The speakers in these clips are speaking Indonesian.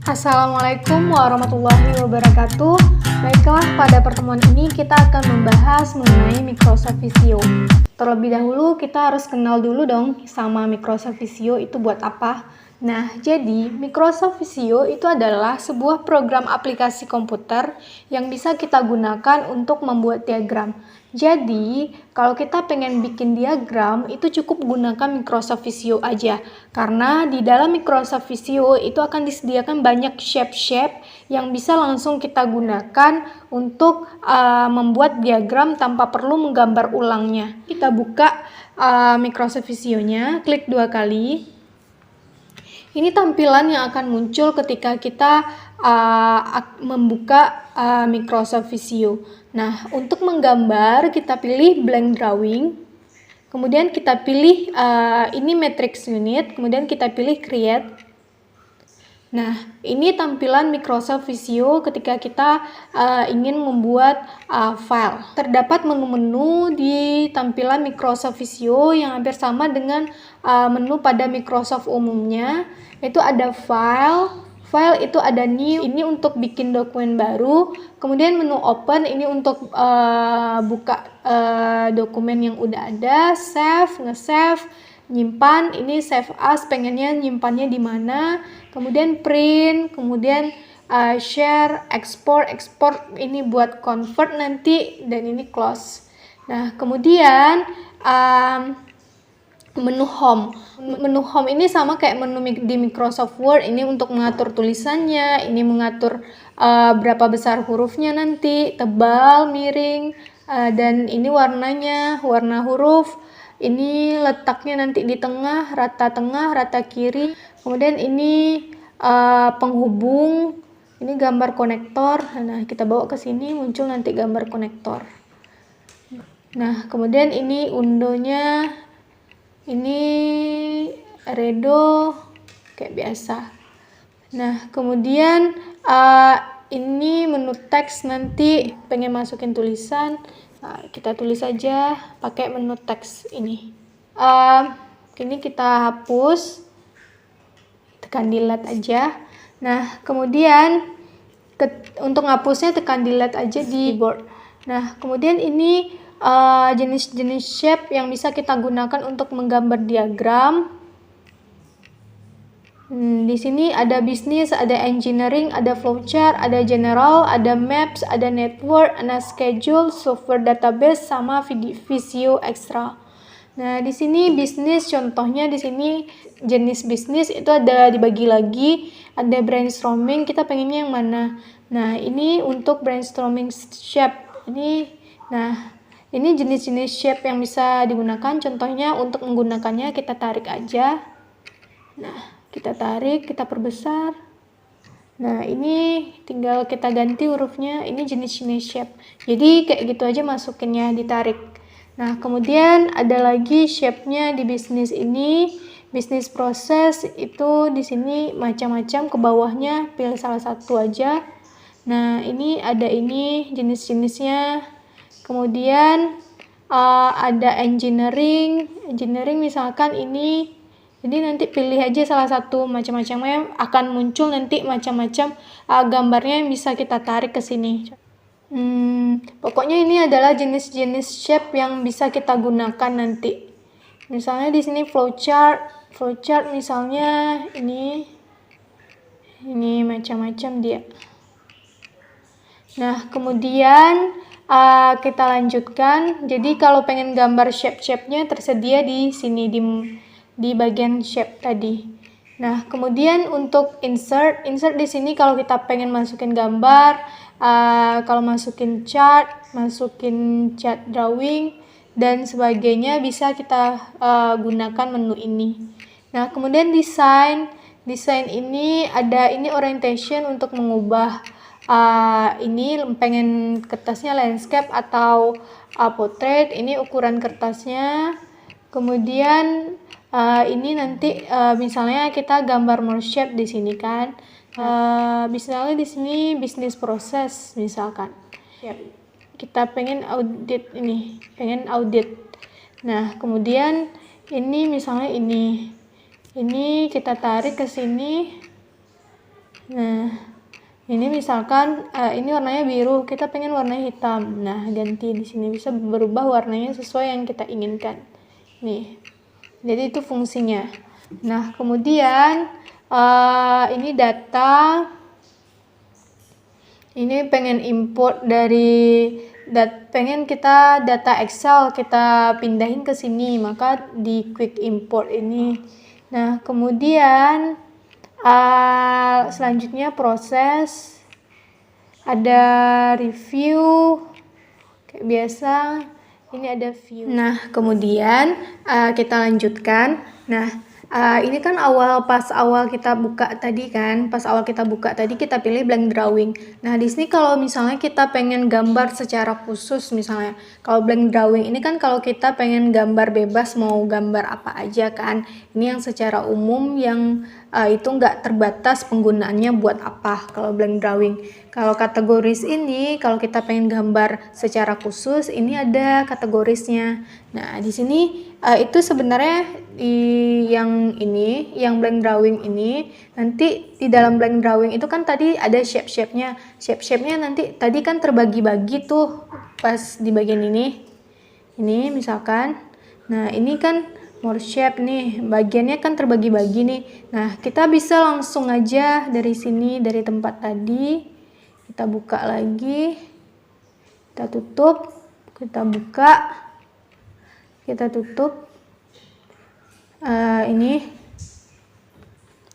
Assalamualaikum warahmatullahi wabarakatuh. Baiklah, pada pertemuan ini kita akan membahas mengenai Microsoft Visio. Terlebih dahulu kita harus kenal dulu dong sama Microsoft Visio itu buat apa. Nah, jadi Microsoft Visio itu adalah sebuah program aplikasi komputer yang bisa kita gunakan untuk membuat diagram. Jadi, kalau kita pengen bikin diagram, itu cukup gunakan Microsoft Visio aja. Karena di dalam Microsoft Visio itu akan disediakan banyak shape-shape yang bisa langsung kita gunakan untuk membuat diagram tanpa perlu menggambar ulangnya. Kita buka Microsoft Visio-nya, klik 2 kali. Ini tampilan yang akan muncul ketika kita membuka Microsoft Visio. Nah, untuk menggambar kita pilih blank drawing. Kemudian kita pilih ini matrix unit, kemudian kita pilih create. Nah, ini tampilan Microsoft Visio ketika kita ingin membuat file. Terdapat menu-menu di tampilan Microsoft Visio yang hampir sama dengan menu pada Microsoft umumnya. Itu ada file itu ada new, ini untuk bikin dokumen baru. Kemudian menu open, ini untuk buka dokumen yang udah ada, save, nge-save, nyimpan, ini save as, pengennya nyimpannya di mana, kemudian print, kemudian share, export ini buat convert nanti, dan ini close. Nah, kemudian menu home ini sama kayak menu di Microsoft Word, ini untuk mengatur tulisannya, ini mengatur berapa besar hurufnya nanti, tebal, miring, dan ini warnanya, warna huruf. Ini letaknya nanti di tengah, rata kiri. Kemudian ini penghubung, ini gambar konektor. Nah, kita bawa ke sini, muncul nanti gambar konektor. Nah, kemudian ini undonya, ini redo kayak biasa. Nah, kemudian ini menu teks, nanti pengen masukin tulisan. Nah, kita tulis aja pakai menu teks ini. Ini kita hapus, tekan delete aja. Nah, kemudian untuk ngapusnya tekan delete aja di keyboard. Nah, kemudian ini jenis-jenis shape yang bisa kita gunakan untuk menggambar diagram. Di sini ada bisnis, ada engineering, ada flowchart, ada general, ada maps, ada network, ada schedule, software database, sama Visio Extra. Nah, di sini bisnis, contohnya di sini jenis bisnis itu ada dibagi lagi, ada brainstorming, kita pengennya yang mana. Nah, ini untuk brainstorming shape. Ini jenis-jenis shape yang bisa digunakan, contohnya untuk menggunakannya kita tarik aja. Nah, kita tarik, kita perbesar. Nah, ini tinggal kita ganti hurufnya, ini jenis-jenis shape. Jadi kayak gitu aja masukinnya, ditarik. Nah, kemudian ada lagi shape-nya di bisnis ini, bisnis proses itu di sini macam-macam, ke bawahnya pilih salah satu aja. Nah, ini ada ini jenis-jenisnya. Kemudian ada engineering misalkan ini. Jadi nanti pilih aja salah satu, macam-macamnya akan muncul nanti macam-macam gambarnya yang bisa kita tarik ke sini. Pokoknya ini adalah jenis-jenis shape yang bisa kita gunakan nanti. Misalnya di sini flowchart misalnya ini macam-macam dia. Nah, kemudian kita lanjutkan. Jadi kalau pengen gambar shape-nya tersedia di sini di bagian shape tadi. Nah, kemudian untuk insert di sini kalau kita pengen masukin gambar, kalau masukin chart drawing dan sebagainya bisa kita gunakan menu ini. Nah, kemudian desain ini ada ini orientation untuk mengubah ini pengen kertasnya landscape atau portrait, ini ukuran kertasnya. Kemudian ini nanti misalnya kita gambar more shape di sini kan. Misalnya di sini bisnis proses misalkan. Kita pengen audit ini, Nah, kemudian ini misalnya ini kita tarik ke sini. Nah, ini misalkan ini warnanya biru, kita pengen warnanya hitam. Nah, ganti di sini, bisa berubah warnanya sesuai yang kita inginkan. Nih. Jadi itu fungsinya. Nah, kemudian ini data. Ini pengen import dari pengen kita data Excel kita pindahin ke sini, maka di quick import ini. Nah, kemudian selanjutnya proses, ada review kayak biasa. Ini ada view. Nah, kemudian kita lanjutkan. Nah, ini kan pas awal kita buka tadi kan, kita pilih blank drawing. Nah, di sini kalau misalnya kita pengen gambar secara khusus, misalnya kalau blank drawing ini kan kalau kita pengen gambar bebas, mau gambar apa aja kan. Ini yang secara umum yang itu nggak terbatas penggunaannya buat apa kalau blank drawing. Kalau kategoris ini, kalau kita pengen gambar secara khusus, ini ada kategorisnya. Nah, di sini itu sebenarnya yang blank drawing ini, nanti di dalam blank drawing itu kan tadi ada shape-shape-nya. Shape-shape-nya nanti tadi kan terbagi-bagi tuh pas di bagian ini. Ini misalkan. Nah, ini kan more shape nih, bagiannya kan terbagi-bagi nih. Nah, kita bisa langsung aja dari sini, dari tempat tadi. Kita buka lagi, kita tutup, kita buka, kita tutup. Ini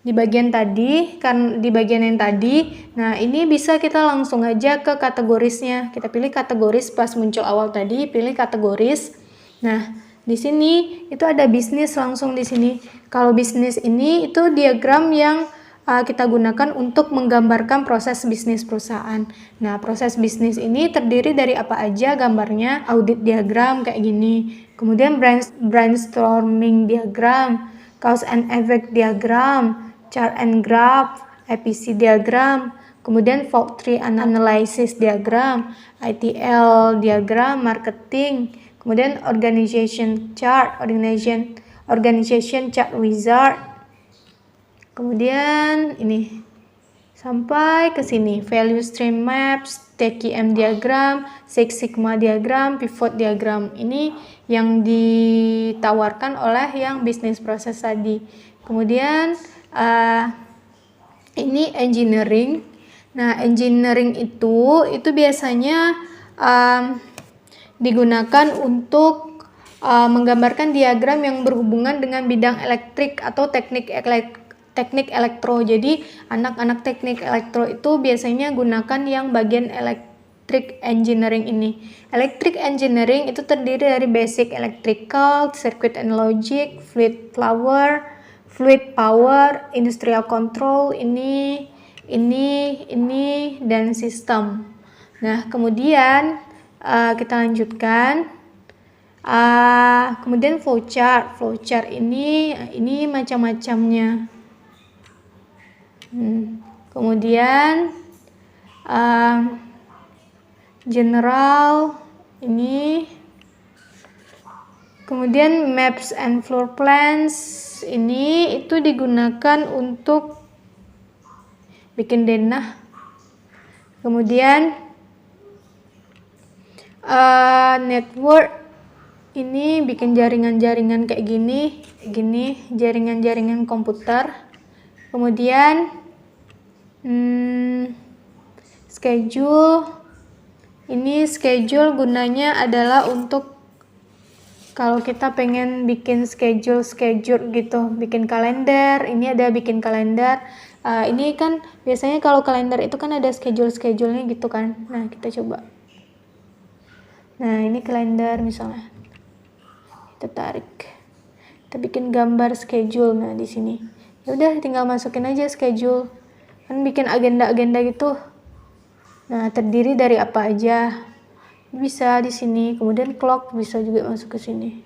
di bagian tadi, kan di bagian yang tadi. Nah, ini bisa kita langsung aja ke kategorisnya. Kita pilih kategoris pas muncul awal tadi, pilih kategoris. Nah, di sini itu ada bisnis langsung di sini. Kalau bisnis ini itu diagram yang kita gunakan untuk menggambarkan proses bisnis perusahaan. Nah, proses bisnis ini terdiri dari apa aja gambarnya, audit diagram kayak gini. Kemudian brainstorming diagram, cause and effect diagram, chart and graph, APC diagram, kemudian fault tree analysis diagram, ITL diagram, marketing, kemudian organization chart wizard. Kemudian ini sampai ke sini, value stream maps, TQM diagram, Six Sigma diagram, pivot diagram. Ini yang ditawarkan oleh yang bisnis proses tadi. Kemudian ini engineering. Nah, engineering itu biasanya digunakan untuk menggambarkan diagram yang berhubungan dengan bidang elektrik atau teknik elektro. Jadi anak-anak teknik elektro itu biasanya gunakan yang bagian electric engineering ini. Electric engineering itu terdiri dari basic electrical, circuit and logic, fluid power, industrial control, ini dan sistem. Nah, kemudian kita lanjutkan. Kemudian flowchart ini macam-macamnya. Kemudian general ini, kemudian maps and floor plans ini itu digunakan untuk bikin denah. Kemudian network ini bikin jaringan-jaringan kayak gini, jaringan-jaringan komputer. Kemudian schedule ini, schedule gunanya adalah untuk kalau kita pengen bikin schedule gitu, bikin kalender. Ini ada bikin kalender. Ini kan biasanya kalau kalender itu kan ada schedule-schedulenya gitu kan. Nah, kita coba. Nah, ini kalender misalnya. Kita tarik. Kita bikin gambar schedule. Nah, di sini. Ya udah, tinggal masukin aja schedule. Kan bikin agenda-agenda gitu. Nah, terdiri dari apa aja? Bisa di sini. Kemudian clock bisa juga masuk ke sini.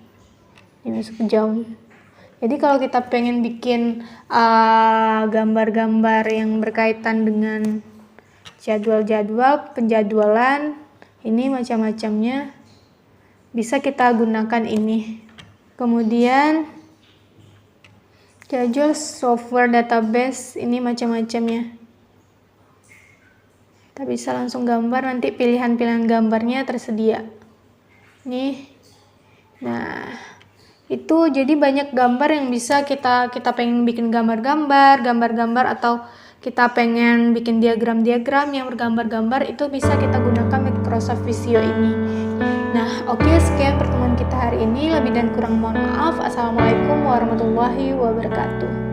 Ini masuk ke jam. Jadi kalau kita pengen bikin gambar-gambar yang berkaitan dengan jadwal-jadwal, penjadwalan, ini macam-macamnya bisa kita gunakan ini. Kemudian schedule software database, ini macam-macamnya. Kita bisa langsung gambar, nanti pilihan-pilihan gambarnya tersedia. Nih. Nah, itu jadi banyak gambar yang bisa kita pengen bikin gambar-gambar atau kita pengen bikin diagram-diagram yang bergambar-gambar, itu bisa kita gunakan Microsoft Visio ini. Nah, oke, sekian pertemuan kita hari ini. Lebih dan kurang mohon maaf. Assalamualaikum warahmatullahi wabarakatuh.